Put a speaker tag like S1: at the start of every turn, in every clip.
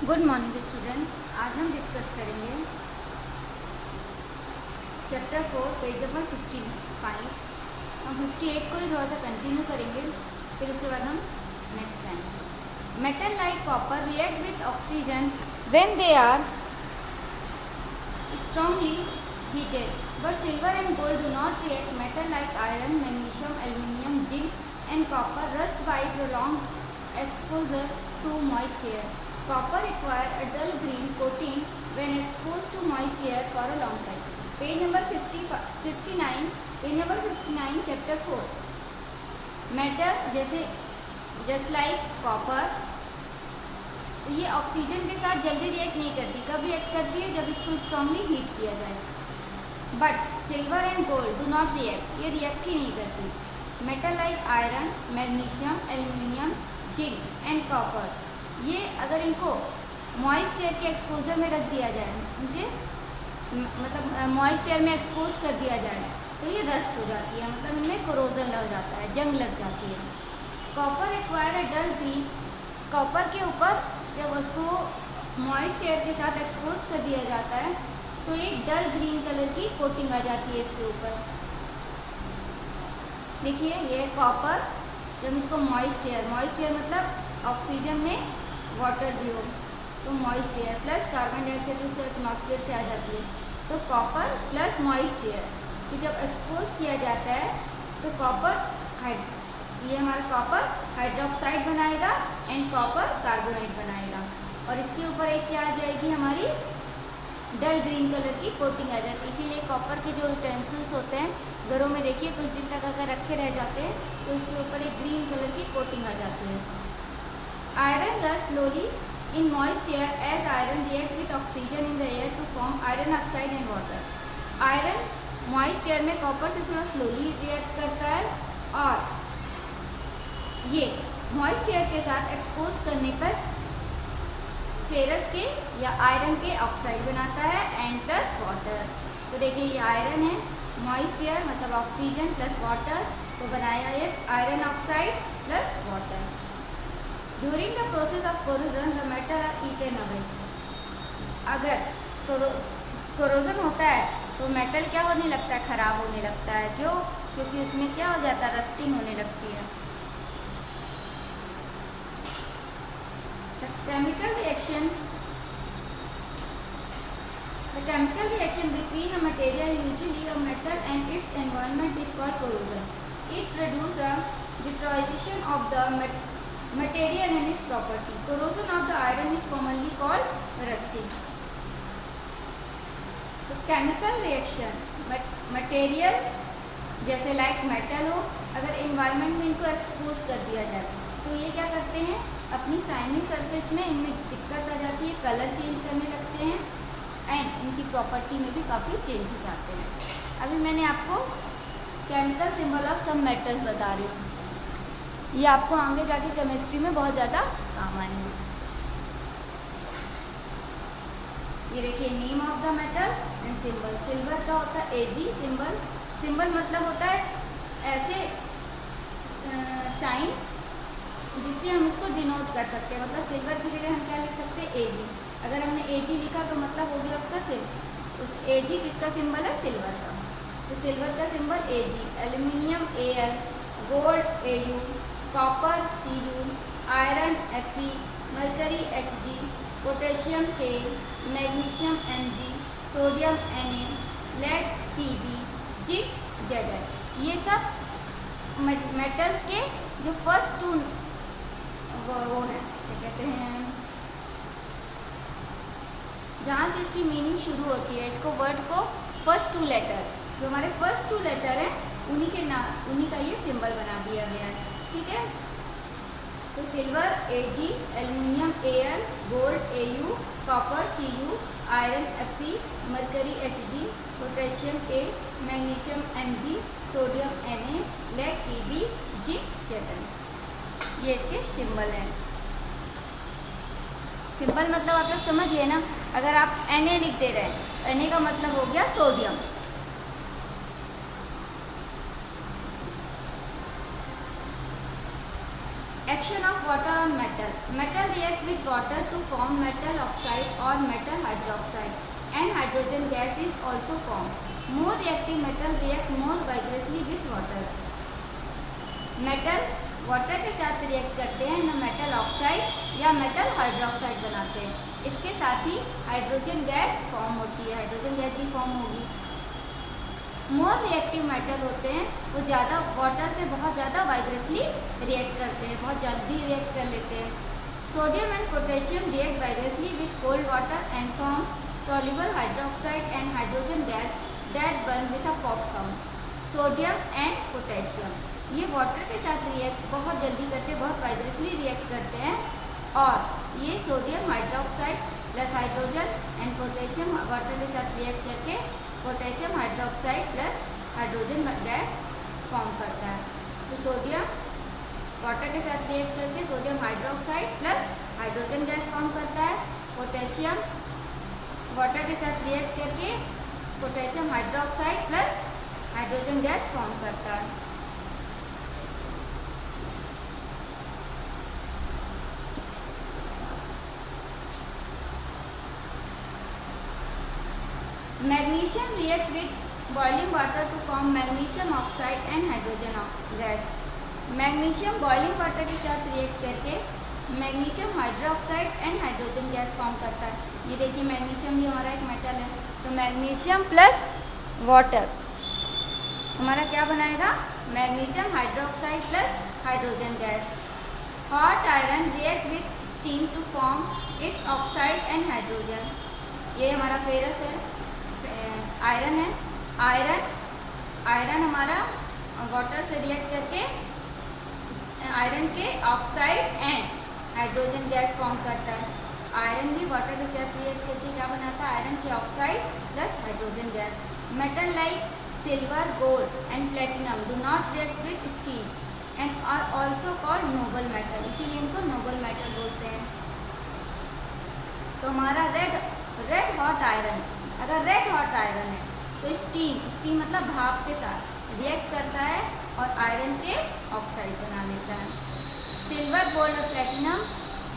S1: Good morning student. आज हम discuss करेंगे चैप्टर 4 पेज नंबर 55। हम 58 को ही थोड़ा सा कंटिन्यू करेंगे, फिर उसके बाद हम नेक्स्ट पढ़ेंगे। Metal like copper react with oxygen when they are strongly heated, but silver and gold do not react. Metal like iron, magnesium, aluminum, zinc and copper rust by prolonged exposure to moist air. Copper require a dull green coating when exposed to moist air for a long time. Page number 59, page number 59 chapter 4. Metal जैसे just like copper, ये oxygen के साथ जल्दी react नहीं करती। कब react करती है? जब इसको स्ट्रांगली हीट किया जाए। But silver and gold do not react, ये रिएक्ट ही नहीं करती। Metal like iron, magnesium, aluminium, zinc and copper, ये अगर इनको मॉइस्ट एयर के एक्सपोजर में रख दिया जाए, उनके मतलब मॉइस्ट एयर में एक्सपोज कर दिया जाए, तो ये रस्ट हो जाती है, मतलब इनमें कोरोजन लग जाता है, जंग लग जाती है। Copper require a dull green, copper के ऊपर जब उसको मॉइस्ट एयर के साथ एक्सपोज कर दिया जाता है तो एक डल ग्रीन कलर की कोटिंग आ जाती है इसके ऊपर। देखिए ये कॉपर, जब इसको मॉइस्ट एयर मतलब ऑक्सीजन में वाटर भी हो तो moist air plus carbon dioxide तो एटमॉस्फेयर से आ जाती है, तो कॉपर प्लस मॉइस्ट एयर कि जब एक्सपोज किया जाता है तो कॉपर ये हमारा कॉपर हाइड्रोक्साइड बनाएगा एंड कॉपर कार्बोनेट बनाएगा, और इसके ऊपर एक क्या आ जाएगी, हमारी डल ग्रीन कलर की कोटिंग आ जाती है। इसीलिए कॉपर के जो यूटेंसिल्स होते हैं घरों में, देखिए कुछ दिन तक अगर रखे रह जाते हैं तो इसके ऊपर एक ग्रीन कलर की कोटिंग आ जाती है। Iron rust slowly in moist air as iron react with oxygen in the air to form iron oxide and water. Iron moist air में कॉपर से थोड़ा स्लोली रिएक्ट करता है, और ये मॉइस्ट एयर के साथ एक्सपोज करने पर फेरस के या आयरन के ऑक्साइड बनाता है एंड प्लस वाटर। तो देखिए ये आयरन है, मॉइस्ट एयर मतलब ऑक्सीजन प्लस वाटर, तो बनाया ये iron oxide plus water. During the process of corrosion the metal are eaten away. अगर कोरोजन होता है तो मेटल क्या होने लगता है, खराब होने लगता है। क्यों? क्योंकि उसमें क्या हो जाता है, रस्टिंग होने लगती है। Chemical reaction between a material, usually a metal, and its environment is called corrosion. It produces a deterioration of the material and its property. Corrosion of the iron is commonly called rusting. तो chemical reaction material जैसे like metal हो, अगर environment में इनको expose कर दिया जाए तो ये क्या करते हैं, अपनी शाइनी सरफेस में इनमें दिक्कत आ जाती है, कलर चेंज करने लगते हैं एंड इनकी प्रॉपर्टी में भी काफ़ी चेंजेस आते हैं। अभी मैंने आपको chemical symbol of some metals बता रही हूँ, ये आपको आगे जाके केमिस्ट्री में बहुत ज़्यादा काम आएंगे। ये देखिए name of the metal and symbol. Silver का होता है एजी सिंबल, सिंबल मतलब होता है ऐसे शाइन जिससे हम उसको डिनोट कर सकते हैं, मतलब सिल्वर की जगह हम क्या लिख सकते हैं, एजी। अगर हमने एजी लिखा तो मतलब हो गया उसका सिंबल, उस एजी किसका सिंबल है, सिल्वर का, तो सिल्वर का symbol AG. Aluminium L, gold AU, copper CU, iron FE, mercury HG, potassium K, magnesium MG, sodium NA, lead PB, zinc Z. ये सब मेटल्स के जो फर्स्ट टू वो है, क्या कहते हैं, जहाँ से इसकी मीनिंग शुरू होती है, इसको वर्ड को फर्स्ट टू लेटर, जो हमारे फर्स्ट टू लेटर हैं उन्हीं का ये सिंबल बना दिया गया है। ठीक है, तो silver AG, aluminium L, gold AU, copper CU, iron FE, mercury HG, potassium A, magnesium MG, sodium NA, lead PB, zinc Z. ये इसके सिंबल हैं। सिंबल मतलब आप लोग समझिए ना, अगर आप Na लिख दे रहे हैं, Na का मतलब हो गया sodium, Action of water on metal. Metal react with water to form metal oxide or metal hydroxide, and hydrogen gas is also formed. More reactive metal react more vigorously with water. Metal water के साथ react करते हैं ना, metal oxide या metal hydroxide बनाते हैं। इसके साथ ही हाइड्रोजन गैस फॉर्म होती है, हाइड्रोजन गैस भी फॉर्म होगी। मोर रिएक्टिव मेटल होते हैं वो ज़्यादा वाटर से बहुत ज़्यादा वाइग्रेसली रिएक्ट करते हैं, बहुत जल्दी रिएक्ट कर लेते हैं। Sodium and potassium react vigorously with cold water and form soluble hydroxide and hydrogen gas that burn with a pop sound. Sodium and potassium ये वाटर के साथ रिएक्ट बहुत जल्दी करते हैं, बहुत वाइग्रेसली रिएक्ट करते हैं, और ये sodium hydroxide plus hydrogen and potassium water के साथ रिएक्ट करके potassium hydroxide plus hydrogen gas form करता है। तो सोडियम वाटर के साथ रिएक्ट करके sodium hydroxide plus hydrogen gas form करता है। पोटेशियम वाटर के साथ रिएक्ट करके potassium hydroxide plus hydrogen gas form करता है। Magnesium react with boiling water to form magnesium oxide and hydrogen gas. Magnesium boiling water के साथ रिएक्ट करके magnesium hydroxide and hydrogen gas form करता है। ये देखिए मैग्नीशियम भी हमारा एक मेटल है, तो मैग्नीशियम प्लस वाटर हमारा क्या बनाएगा, magnesium hydroxide plus hydrogen gas. Hot iron react with steam to form its oxide and hydrogen. ये हमारा फेरस है, आयरन है। आयरन हमारा वाटर से रिएक्ट करके आयरन के oxide and hydrogen gas form करता है। आयरन भी वाटर के साथ रिएक्ट करके क्या बनाता है, आयरन के oxide plus hydrogen gas. Metal like silver, gold and platinum do not react with steam and are also called noble metal, इसीलिए इनको नोबल मेटल बोलते हैं। तो हमारा रेड हॉट आयरन, अगर रेड हॉट आयरन है तो स्टीम मतलब भाप के साथ रिएक्ट करता है और आयरन के ऑक्साइड बना लेता है। सिल्वर, गोल्ड और प्लेटिनम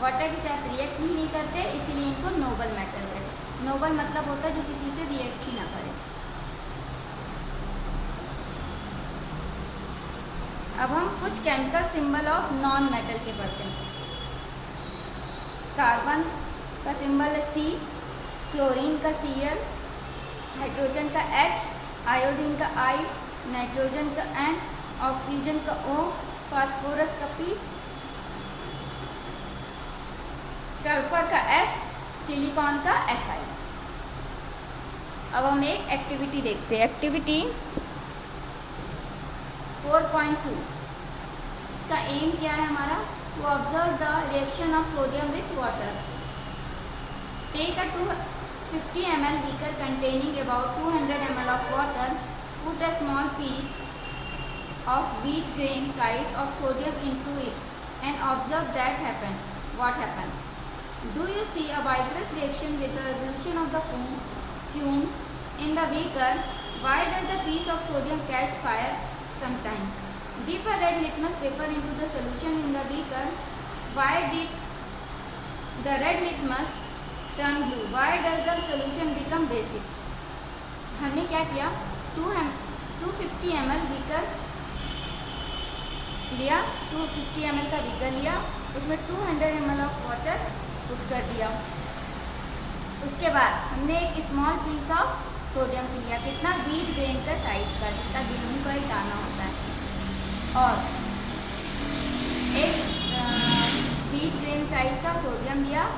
S1: वाटर के साथ रिएक्ट ही नहीं करते, इसीलिए इनको नोबल मेटल कहते हैं। नोबल मतलब होता है जो किसी से रिएक्ट ही ना करे। अब हम कुछ chemical symbol of non metal के पढ़ते हैं। कार्बन का सिंबल है C, क्लोरीन का Cl, हाइड्रोजन का H, आयोडीन का I, नाइट्रोजन का N, ऑक्सीजन का O, फास्फोरस का P, सल्फर का S, सिलिकॉन का Si। अब हम एक एक्टिविटी देखते हैं, एक्टिविटी 4.2। इसका एम क्या है हमारा, to observe the reaction of sodium with water. Take a 250 ml beaker containing about 200 ml of water. Put a small piece of wheat grain size of sodium into it and observe what happened. Do you see a vigorous reaction with the evolution of the fumes in the beaker? Why does the piece of sodium catch fire sometime? Dip a red litmus paper into the solution in the beaker. Why did the red litmus turn blue? Why does the solution become basic? हमने क्या किया, 250 ml beaker लिया, 250 ml का beaker लिया, उसमें 200 ml of water put कर दिया। उसके बाद हमने एक स्मॉल पीस ऑफ सोडियम लिया, कितना, व्हीट ग्रेन का साइज का, जितना गेहूं का एक दाना होता है, और एक व्हीट ग्रेन साइज का सोडियम लिया।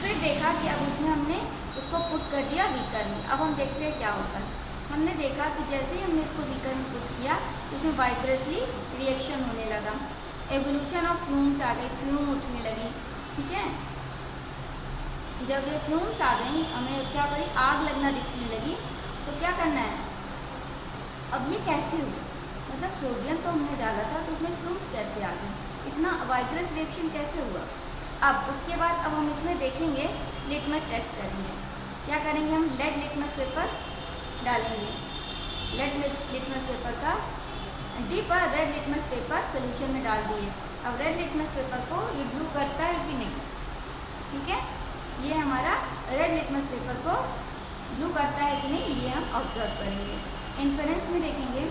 S1: फिर देखा कि अब उसमें हमने उसको पुट कर दिया बीकर में। अब हम देखते हैं क्या होता है। हमने देखा कि जैसे ही हमने इसको बीकर में पुट किया उसमें वाइब्रेसली रिएक्शन होने लगा, एवोल्यूशन ऑफ फ्यूम्स आ गई, फ्यूम उठने लगी। ठीक है, जब ये फ्यूम्स आ गई हमें क्या करी, आग लगना दिखने लगी। तो क्या करना है, अब ये कैसे हुई, मतलब सोडियम तो हमने डाला था तो उसमें फ्यूम्स कैसे आ गए, इतना वाइब्रेस रिएक्शन कैसे हुआ। अब उसके बाद अब हम इसमें देखेंगे, लिटमस टेस्ट करेंगे। क्या करेंगे, हम लेड लिटमस पेपर डालेंगे। लेड लिटमस पेपर का dip uh red litmus paper solution में डाल दिए। अब रेड लिटमस पेपर को ये ब्लू करता है कि नहीं, ठीक है, ये हमारा रेड लिटमस पेपर को ब्लू करता है कि नहीं, ये हम ऑब्जर्व करेंगे। इन्फ्रेंस में देखेंगे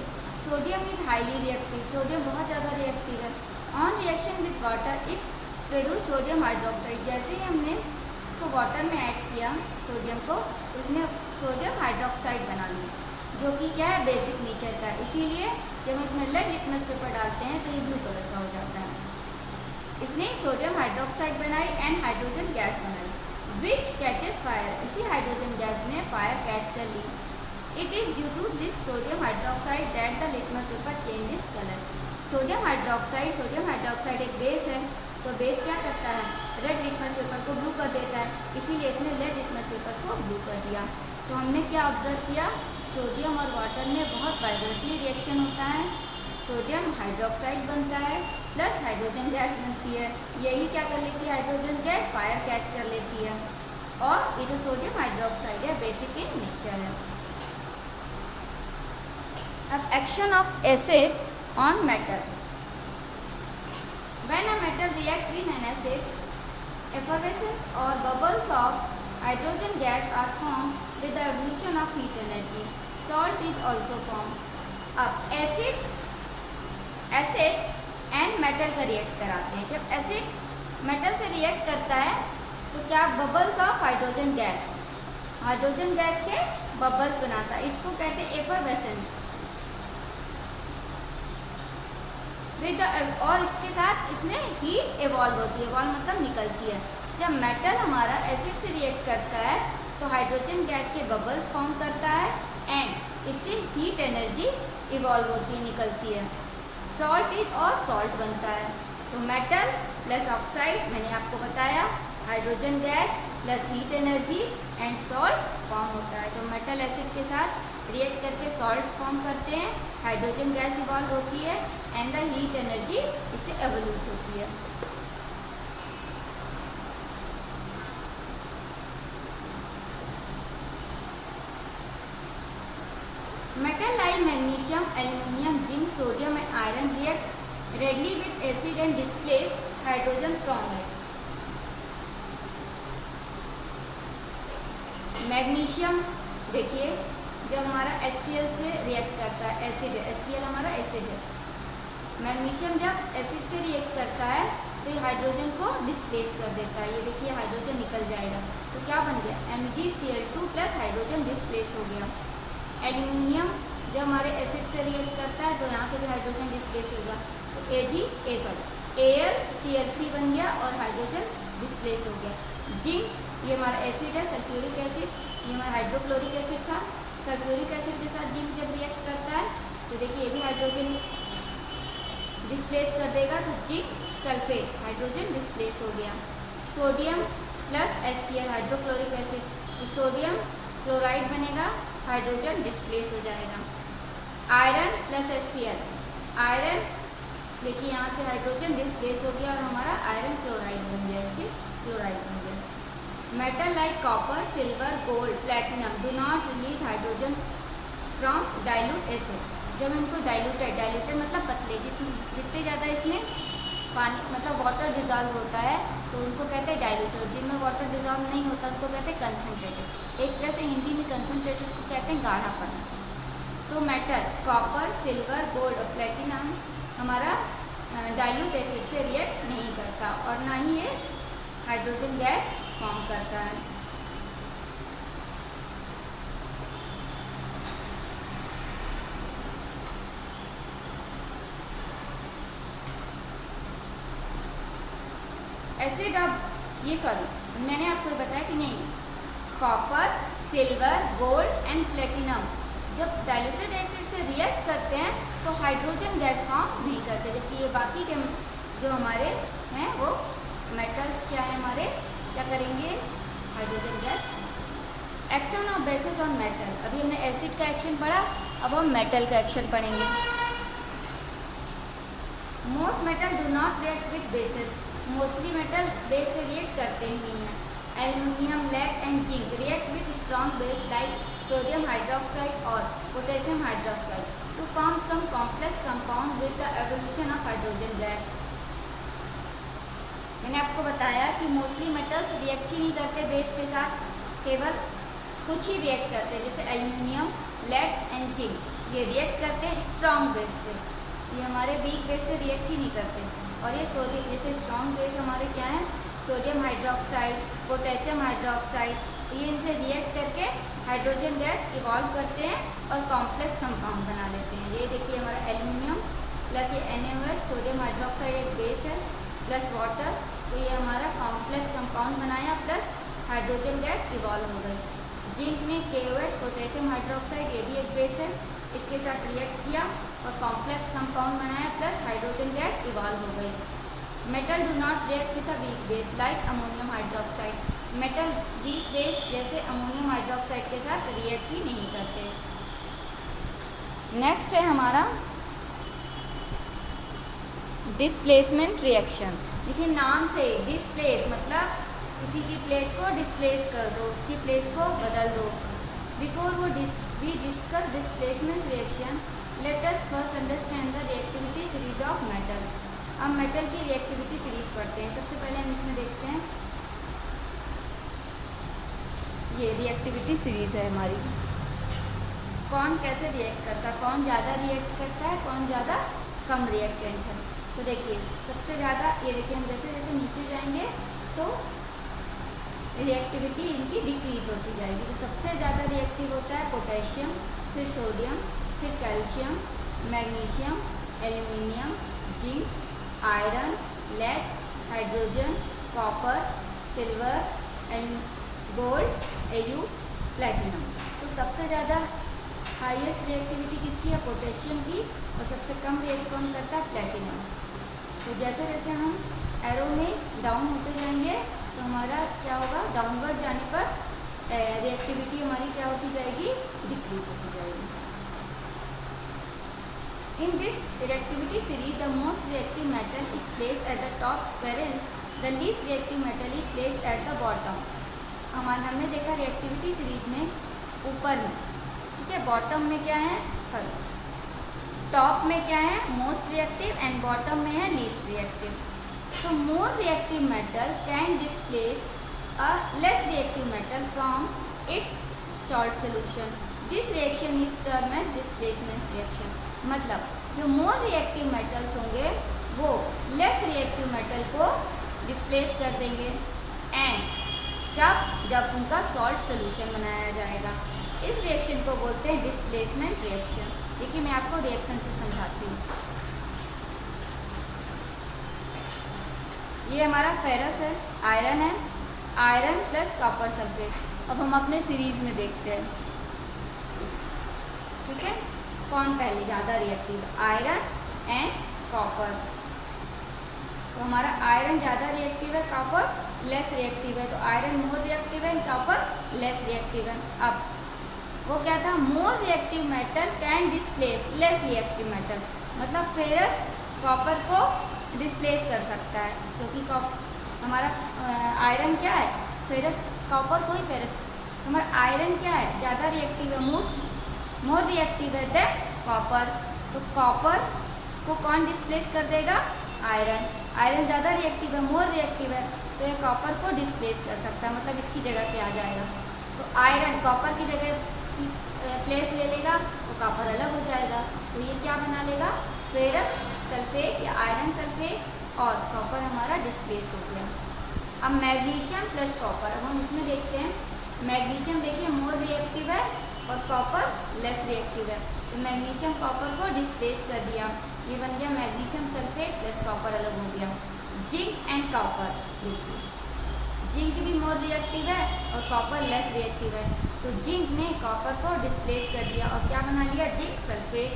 S1: sodium is highly reactive, sodium बहुत ज़्यादा रिएक्टिव है। On reaction with water it produce sodium hydroxide, जैसे ही हमने इसको वाटर में ऐड किया सोडियम को, तो उसने सोडियम हाइड्रोक्साइड बना लिया, जो कि क्या है, बेसिक नेचर का है। इसीलिए जब इसमें रेड लिटमस पेपर डालते हैं तो ये ब्लू कलर का हो जाता है। इसने सोडियम हाइड्रोक्साइड बनाई एंड हाइड्रोजन गैस बनाई विच कैचेस फायर, इसी हाइड्रोजन गैस ने फायर कैच कर ली। It is due to this sodium hydroxide that the litmus paper change its colour. Sodium hydroxide एक बेस है, तो बेस क्या करता है, रेड लिटमस पेपर को ब्लू कर देता है, इसीलिए इसने रेड लिटमस पेपर्स को ब्लू कर दिया। तो हमने क्या ऑब्जर्व किया, सोडियम और वाटर में बहुत वाइब्रेंसली रिएक्शन होता है, सोडियम हाइड्रोक्साइड बनता है प्लस हाइड्रोजन गैस बनती है। यही क्या कर लेती है, हाइड्रोजन गैस फायर कैच कर लेती है, और ये जो सोडियम हाइड्रोक्साइड है बेसिक इन नेचर है। अब action of acid on metal. When a metal reacts with an acid, effervescence or bubbles of hydrogen gas are formed with the evolution of heat energy. Salt is also formed. अब acid and metal का react कराते हैं। जब acid metal से react करता है तो क्या, बबल्स ऑफ हाइड्रोजन गैस के बबल्स बनाता है, इसको कहते हैं एफरवेसेंस। और इसके साथ इसमें हीट इवॉल्व होती है, इवॉल्व मतलब निकलती है। जब मेटल हमारा एसिड से रिएक्ट करता है तो हाइड्रोजन गैस के बबल्स फॉर्म करता है एंड इससे हीट एनर्जी इवॉल्व होती है, निकलती है। सॉल्ट बनता है। तो मेटल प्लस ऑक्साइड मैंने आपको बताया, hydrogen gas plus heat energy and salt form होता है। तो मेटल एसिड के साथ रिएक्ट करके सॉल्ट फॉर्म करते हैं, हाइड्रोजन गैस इवॉल्व होती है एंड द हीट एनर्जी इससे एवोल्यूट होती है। Metal like magnesium, aluminium, zinc, sodium and iron react readily with acid and displace hydrogen from it. Magnesium देखिए, जब हमारा HCl से रिएक्ट करता है, एसिड है, HCl हमारा एसिड है। मैग्नीशियम जब एसिड से रिएक्ट करता है तो ये हाइड्रोजन को डिस्प्लेस कर देता है। ये देखिए हाइड्रोजन निकल जाएगा, तो क्या बन गया, MgCl2 प्लस हाइड्रोजन डिस्प्लेस हो गया। एल्यूमिनियम जब हमारे एसिड से रिएक्ट करता है तो यहाँ से भी हाइड्रोजन डिस्प्लेस होगा, तो AlCl3 बन गया और हाइड्रोजन डिस्प्लेस हो गया। जिंक ये हमारा एसिड है, सल्फ्यूरिक एसिड, ये हमारा हाइड्रोक्लोरिक एसिड था। सल्फ्यूरिक एसिड के साथ जिंक जब रिएक्ट करता है तो देखिए ये भी हाइड्रोजन डिस्प्लेस कर देगा, तो जिंक सल्फेट हाइड्रोजन डिस्प्लेस हो गया। Sodium plus HCl hydrochloric acid, तो सोडियम क्लोराइड बनेगा, हाइड्रोजन डिस्प्लेस हो जाएगा। आयरन प्लस HCl, आयरन देखिए यहाँ से हाइड्रोजन डिस्प्लेस हो गया और हमारा आयरन क्लोराइड बन गया, इसके क्लोराइड बन गया। Metal like copper, silver, gold, platinum do not release hydrogen from dilute acid. जब इनको डाइल्यूटेड मतलब पतले, जितने ज़्यादा इसमें पानी मतलब वाटर डिजॉल्व होता है तो उनको कहते हैं डाइल्यूटेड। जिनमें वाटर डिजॉल्व नहीं होता उनको कहते हैं कंसनट्रेटेड। एक तरह से हिंदी में कंसनट्रेटेड को कहते हैं गाढ़ापन। तो मेटल कॉपर, सिल्वर, गोल्ड और प्लेटिनम हमारा डाइल्यूट एसिड से रिएक्ट नहीं करता और ना ही ये हाइड्रोजन गैस फॉर्म करता है। एसिड अब ये मैंने आपको बताया कि नहीं, copper, silver, gold and platinum जब डाइल्यूटेड एसिड से रिएक्ट करते हैं तो हाइड्रोजन गैस फॉर्म नहीं करते, जबकि ये बाकी के जो हमारे हैं वो मेटल्स क्या है हमारे, क्या करेंगे, hydrogen gas. Action of basis on metal, अभी हमने एसिड का एक्शन पढ़ा, अब हम मेटल का एक्शन पढ़ेंगे। Most metal do not react with bases, mostly metal base से रिएक्ट करते ही नहीं हैं। Aluminium, lead and zinc react with strong base like sodium hydroxide और potassium hydroxide. to form some complex compound with the evolution of hydrogen gas. मैंने आपको बताया कि मोस्टली मेटल्स रिएक्ट ही नहीं करते बेस के साथ, केवल कुछ ही रिएक्ट करते हैं, जैसे एल्यूमिनियम, लेड एंड जिंक, ये रिएक्ट करते हैं स्ट्रॉन्ग बेस से, ये हमारे वीक बेस से रिएक्ट ही नहीं करते। और ये सोडियम, जैसे स्ट्रॉन्ग बेस हमारे क्या है, सोडियम हाइड्रोक्साइड, पोटेशियम हाइड्रोक्साइड, ये इनसे रिएक्ट करके हाइड्रोजन गैस इवॉल्व करते हैं और कॉम्प्लेक्स कंपाउंड बना लेते हैं। ये देखिए हमारा एल्यूमिनियम प्लस ये NaOH, सोडियम हाइड्रोक्साइड एक बेस है, प्लस वाटर, तो ये हमारा कॉम्प्लेक्स कंपाउंड बनाया, प्लस हाइड्रोजन गैस इवॉल्व हो गई। जिंक ने KOH, पोटेशियम हाइड्रोक्साइड, ये भी एक बेस है, इसके साथ रिएक्ट किया और कॉम्प्लेक्स कंपाउंड बनाया, प्लस हाइड्रोजन गैस इवॉल्व हो गई। Metal do not react with a weak base like ammonium hydroxide, metal weak base जैसे अमोनियम हाइड्रोक्साइड के साथ रिएक्ट ही नहीं करते। नेक्स्ट है हमारा डिस्प्लेसमेंट रिएक्शन। देखिए नाम से डिस्प्लेस मतलब किसी की प्लेस को डिस्प्लेस कर दो, उसकी प्लेस को बदल दो। Before we discuss displacement reaction, let us first understand the reactivity series of metal. अब मेटल की रिएक्टिविटी सीरीज पढ़ते हैं। सबसे पहले हम इसमें देखते हैं, ये रिएक्टिविटी सीरीज है हमारी, कौन कैसे रिएक्ट करता है, कौन ज़्यादा रिएक्ट करता है, कौन ज़्यादा कम रिएक्टेंट है। तो देखिए सबसे ज़्यादा, ये देखिए हम जैसे जैसे नीचे जाएंगे तो रिएक्टिविटी इनकी डिक्रीज होती जाएगी। तो सबसे ज़्यादा रिएक्टिव होता है पोटेशियम, फिर सोडियम, फिर calcium, magnesium, aluminium, zinc, iron, lead, hydrogen, copper, silver, gold, Au, platinum. तो सबसे ज़्यादा हाईएस्ट रिएक्टिविटी किसकी है, पोटेशियम की, और सबसे कम रिएक्ट कौन करता है, प्लेटिनम। तो जैसे जैसे हम एरो में डाउन होते जाएंगे तो हमारा क्या होगा, डाउनवर्ड जाने पर रिएक्टिविटी हमारी क्या होती जाएगी, डिक्रीज होती जाएगी। In this reactivity series the most reactive metal is placed at the top, whereas the least reactive metal is placed at the bottom। हमने देखा रिएक्टिविटी सीरीज में ऊपर में, ठीक है, बॉटम में क्या है, सॉरी टॉप में क्या है, मोस्ट रिएक्टिव, एंड बॉटम में है लीस्ट रिएक्टिव। तो more reactive metal can displace a less reactive metal from its salt solution. This reaction is term as displacement reaction. मतलब जो मोर रिएक्टिव मेटल्स होंगे वो लेस रिएक्टिव मेटल को displace कर देंगे, एंड जब उनका सॉल्ट सोल्यूशन बनाया जाएगा। इस रिएक्शन को बोलते हैं डिस्प्लेसमेंट रिएक्शन। देखिए मैं आपको रिएक्शन से समझाती हूँ। ये हमारा फेरस है, आयरन है, आयरन प्लस कॉपर सल्फेट। अब हम अपने सीरीज में देखते हैं, ठीक है, कौन पहले ज़्यादा रिएक्टिव है, आयरन एंड कॉपर। तो हमारा आयरन ज़्यादा रिएक्टिव है, कॉपर लेस रिएक्टिव है। तो आयरन मोर रिएक्टिव है, कॉपर लेस रिएक्टिव है। अब वो क्या था, मोर reactive metal can displace less reactive metal, मतलब फेरस कॉपर को डिस्प्लेस कर सकता है, क्योंकि हमारा आयरन क्या है, फेरस, कॉपर को ही फेरस, हमारा आयरन क्या है, ज़्यादा रिएक्टिव है, मोर रिएक्टिव है देन कॉपर। तो कॉपर को कौन डिस्प्लेस कर देगा, आयरन। आयरन ज़्यादा रिएक्टिव है, मोर रिएक्टिव है, तो ये कॉपर को डिस्प्लेस कर सकता है, मतलब इसकी जगह पे आ जाएगा। तो आयरन कॉपर की जगह प्लेस ले लेगा तो कॉपर अलग हो जाएगा। तो ये क्या बना लेगा, फेरस सल्फेट या आयरन सल्फेट, और कॉपर हमारा डिस्प्लेस हो गया। अब मैग्नीशियम प्लस कॉपर, अब हम इसमें देखते हैं। मैग्नीशियम देखिए मोर रिएक्टिव है और कॉपर लेस रिएक्टिव है, तो मैग्नीशियम कॉपर को डिस्प्लेस कर दिया, ये बन गया मैग्नीशियम सल्फेट प्लस कॉपर अलग हो गया। जिंक एंड कॉपर, देखिए जिंक भी मोर रिएक्टिव है और कॉपर लेस रिएक्टिव है, तो जिंक ने कॉपर को डिस्प्लेस कर दिया और क्या बना लिया, जिंक सल्फेट,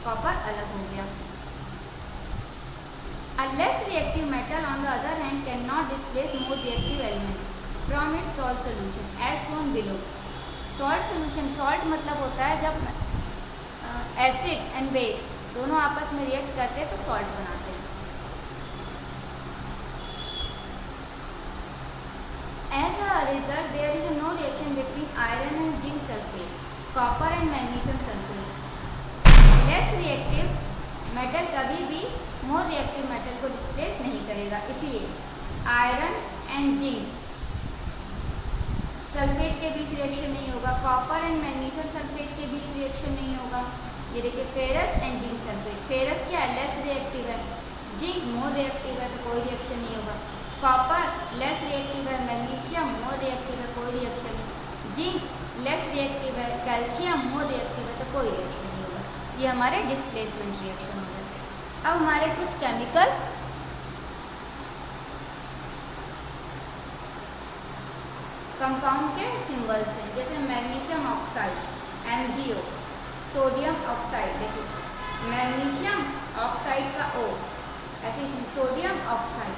S1: कॉपर अलग हो गया। A less reactive metal on the other hand cannot displace more reactive element from its salt solution as shown below। Salt solution, salt मतलब होता है जब एसिड एंड बेस दोनों आपस में रिएक्ट करते हैं तो सॉल्ट बनाते हैं। As a result, there is no reaction between iron and zinc sulfate, copper and magnesium sulfate। Less reactive metal कभी भी मोर रिएक्टिव मेटल को डिस्प्लेस नहीं करेगा, इसलिए आयरन एंड जिंक सल्फेट के बीच रिएक्शन नहीं होगा, कॉपर एंड मैग्नीशियम सल्फेट के बीच रिएक्शन नहीं होगा। ये देखिए ferrous and zinc sulphate, ferrous क्या है, लेस रिएक्टिव है, जिंक मोर रिएक्टिव है, तो कोई रिएक्शन नहीं होगा। कॉपर लेस रिएक्टिव है, मैग्नीशियम मोर रिएक्टिव है, कोई रिएक्शन नहीं। जिंक लेस रिएक्टिव है, कैल्शियम मोर रिएक्टिव है, तो कोई रिएक्शन नहीं होगा। ये हमारे डिस्प्लेसमेंट रिएक्शन हो गए। अब हमारे कुछ केमिकल कंपाउंड के सिंबल्स हैं, जैसे magnesium oxide MgO, sodium oxide, देखिए मैग्नीशियम ऑक्साइड का O, ऐसे इसमें sodium oxide,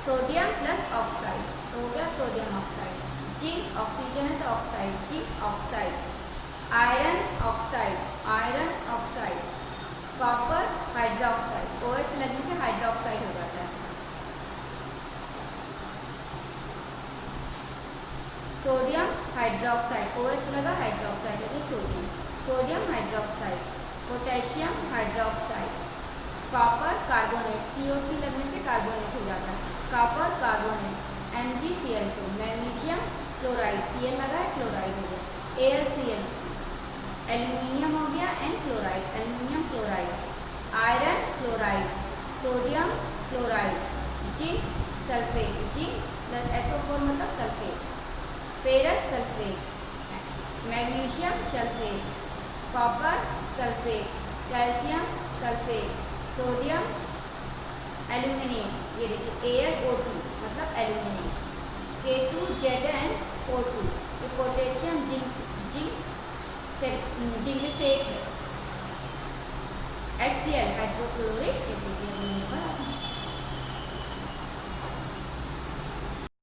S1: sodium plus oxide तो हो गया सोडियम ऑक्साइड। जिंक ऑक्सीजन है तो oxide, zinc oxide. Iron oxide, iron oxide. Copper hydroxide, OH लगने से हाइड्रोक्साइड हो जाता है। सोडियम हाइड्रोक्साइड, OH लगा हाइड्रोक्साइड है तो sodium, sodium hydroxide. Potassium hydroxide. Copper carbonate, CO3 लगने से कार्बोनेट हो जाता है, copper carbonate. MgCl2, magnesium chloride, Cl लगा है क्लोराइड हो गया। AlCl3, एल्यूमिनियम हो गया and chloride, aluminium chloride. Iron chloride, sodium chloride. Zinc sulphate, zinc plus SO4 मतलब sulphate. Ferrous sulphate, magnesium sulphate, copper sulphate, calcium sulphate, sodium aluminium. ये देखिए AlO2 मतलब एल्यूमिनियम। K2ZnO2, ये पोटेशियम जिंक से HCl hydrochloric acid.